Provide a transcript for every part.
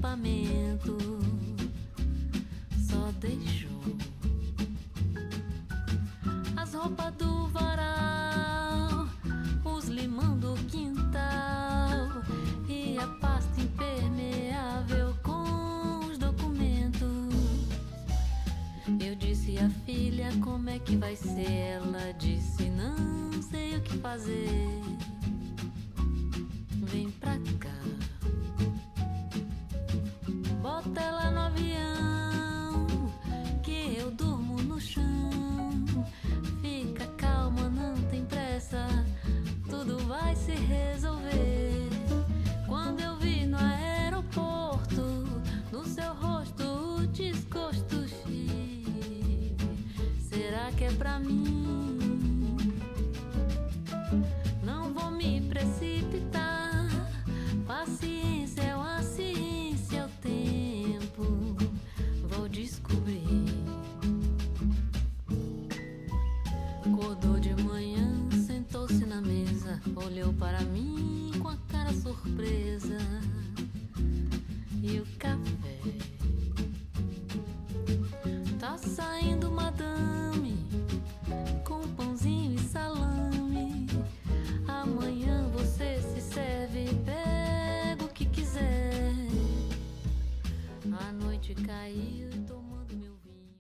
acampamento. Só deixou as roupas do varal, os limão do quintal e a pasta impermeável com os documentos. Eu disse a filha, como é que vai ser? Ela disse, não sei o que fazer. Vem pra cá, bota ela no avião, que eu durmo no chão. Fica calma, não tem pressa, tudo vai se resolver. Quando eu vi no aeroporto, no seu rosto o desgosto. Será que é pra mim? Não vou me precipitar. Paciência é uma ciência, é o tempo. Vou descobrir. Acordou de manhã, sentou-se na mesa, olhou para mim com a cara surpresa. E o café? Tá saindo, madame, com pãozinho e salame. Amanhã você se serve, pega o que quiser. A noite caiu e tomando meu vinho.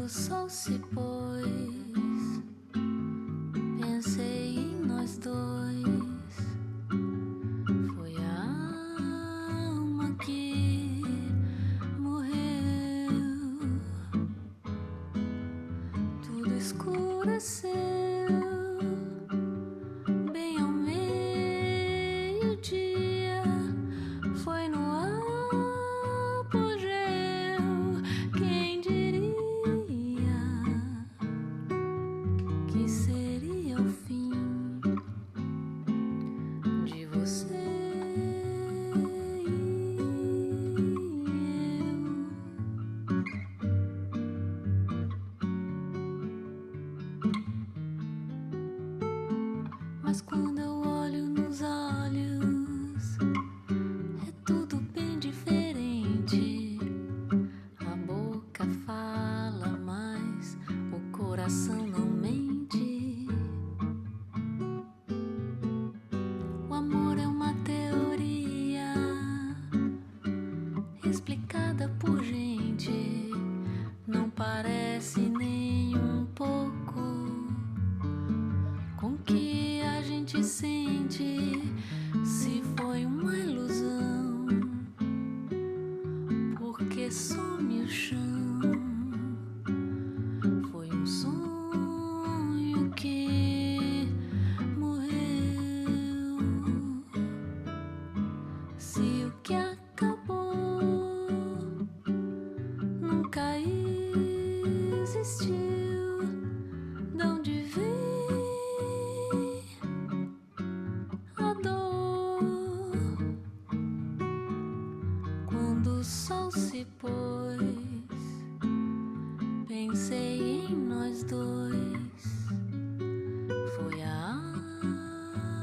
o sol se pôs, pensei em nós dois. Foi a alma que morreu. Tudo escureceu bem ao meio-dia. Foi no apogeu. Quem diria que seria o fim de você e eu? Mas quando eu olho nos olhos, é tudo bem diferente. A boca fala, mas o coração não mente. O amor é uma teoria explicada por gente. Não parece nem um pouco com o que a gente sente. Se foi uma ilusão, porque some o chão. Foi um sonho que morreu. Se o que acabou nunca existiu, de onde vem a dor? Quando o sol se pôs, pensei em nós dois. Foi a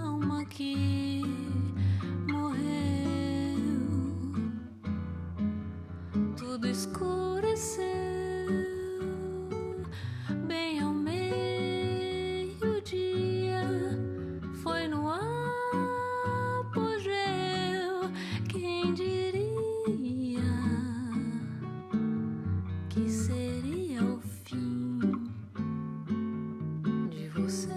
alma que morreu. Tudo escureceu bem ao meio-dia. Foi no apogeu. Quem diria que seria o fim de você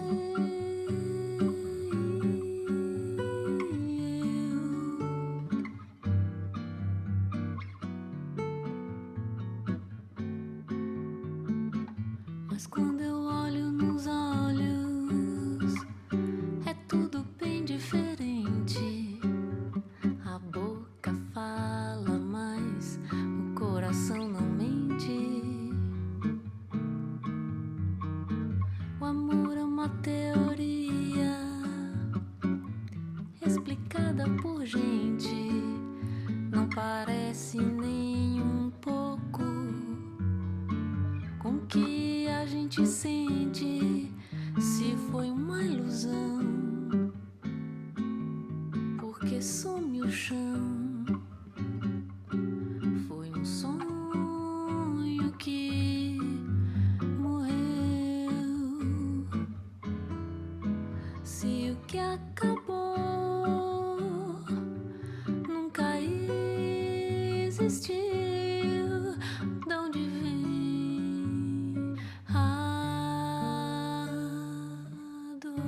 e eu? Mas quando eu olho nos olhos, é tudo bem diferente. A boca fala, mas o coração não mente. O amor é uma teoria explicada por gente. Não parece nem um pouco com o que a gente sente. Se foi uma ilusão, porque some o chão. Foi um sonho que morreu. Se o que acabou nunca existiu, de onde vem a dor?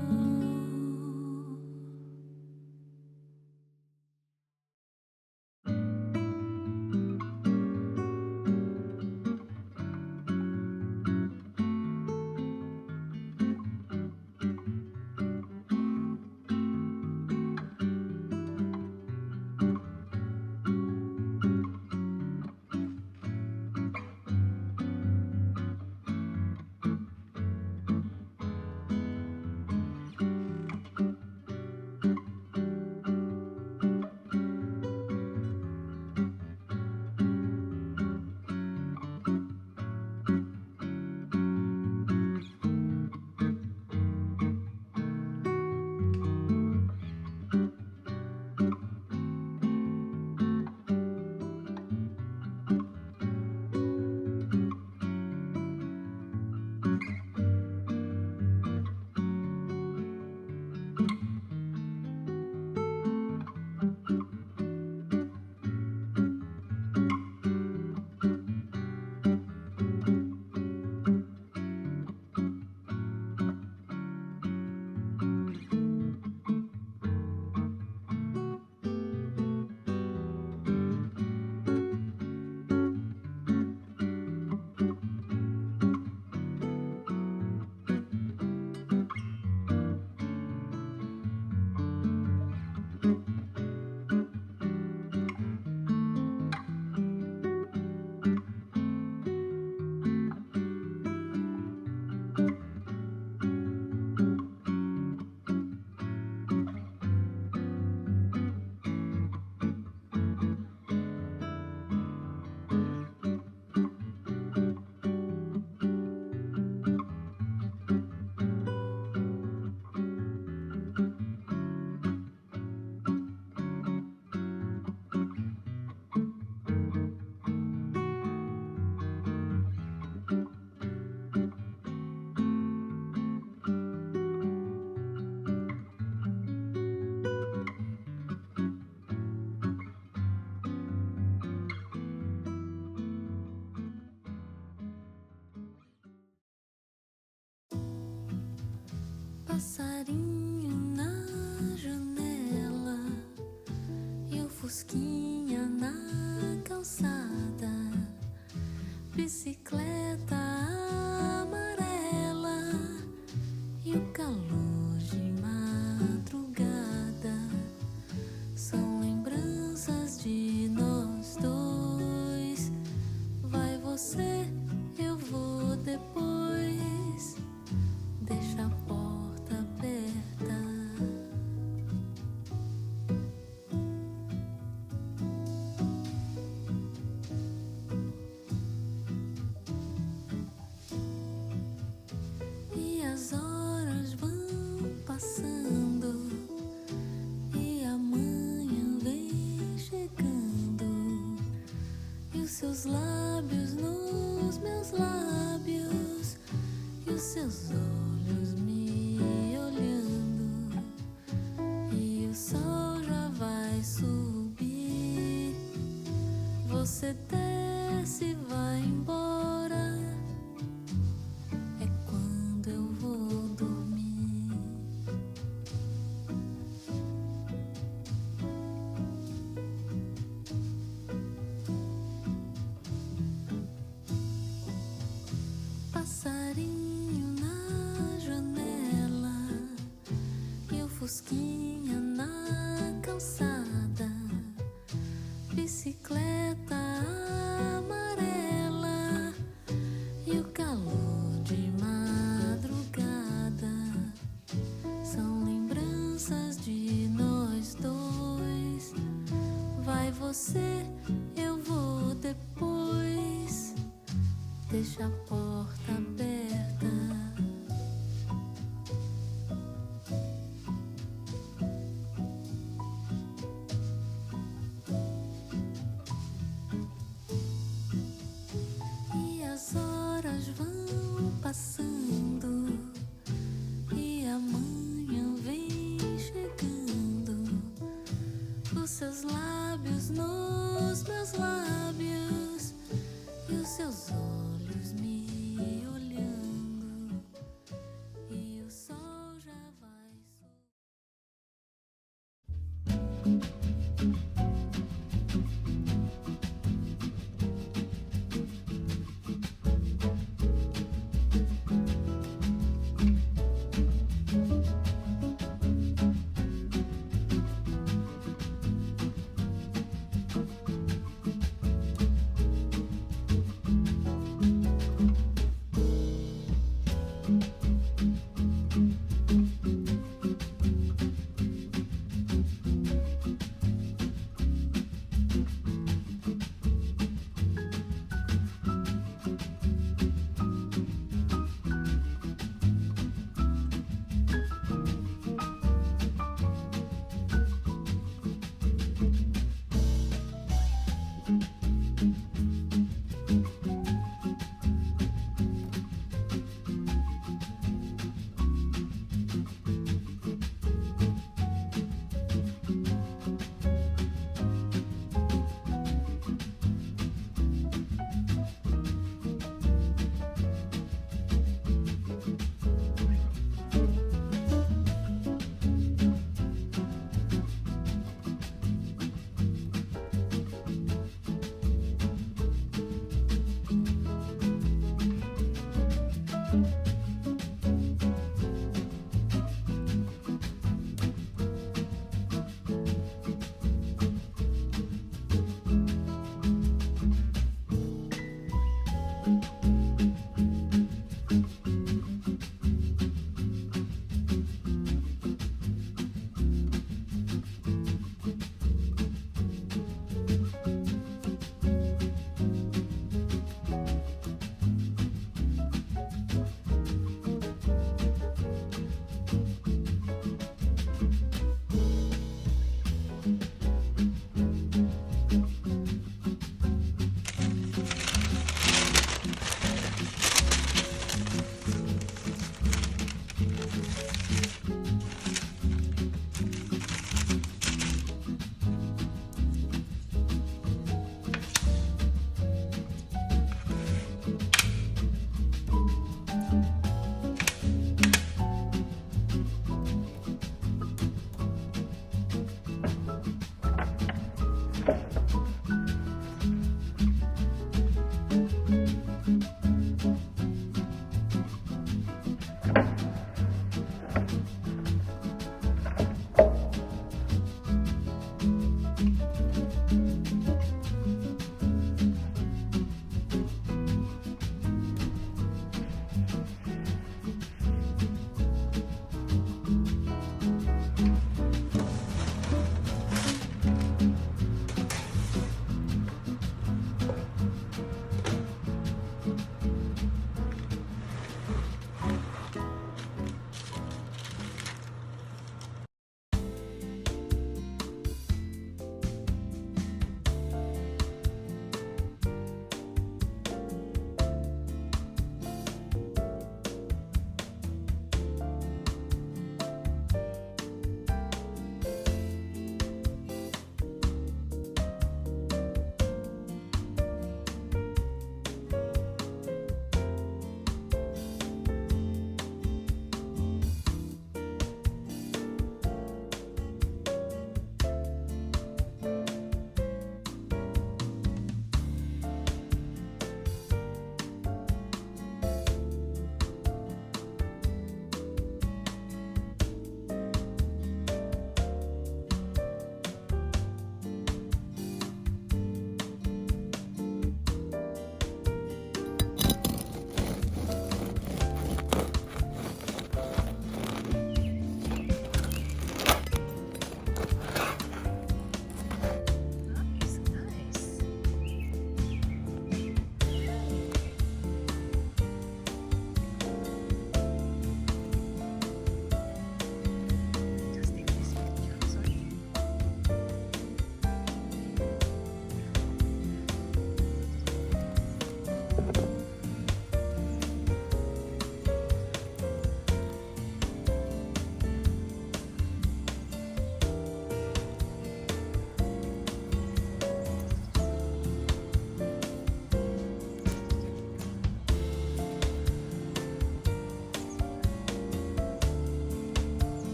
Passarinho na janela e o fusquinha na calçada, bicicleta amarela e o calor de madrugada são lembranças de nós dois. Vai você, eu vou depois. Deixa a porta aberta. E as horas vão passando e a manhã vem chegando e os seus lábios nos meus lábios e os seus olhos me olhando e o sol já vai subir. Você desce e vai embora. É quando eu vou dormir. Passarinho na janela e o fusquinha na calçada, bicicleta amarela e o calor de madrugada são lembranças de nós dois. Vai você, eu vou depois. Deixa a porta aberta. E as horas vão passando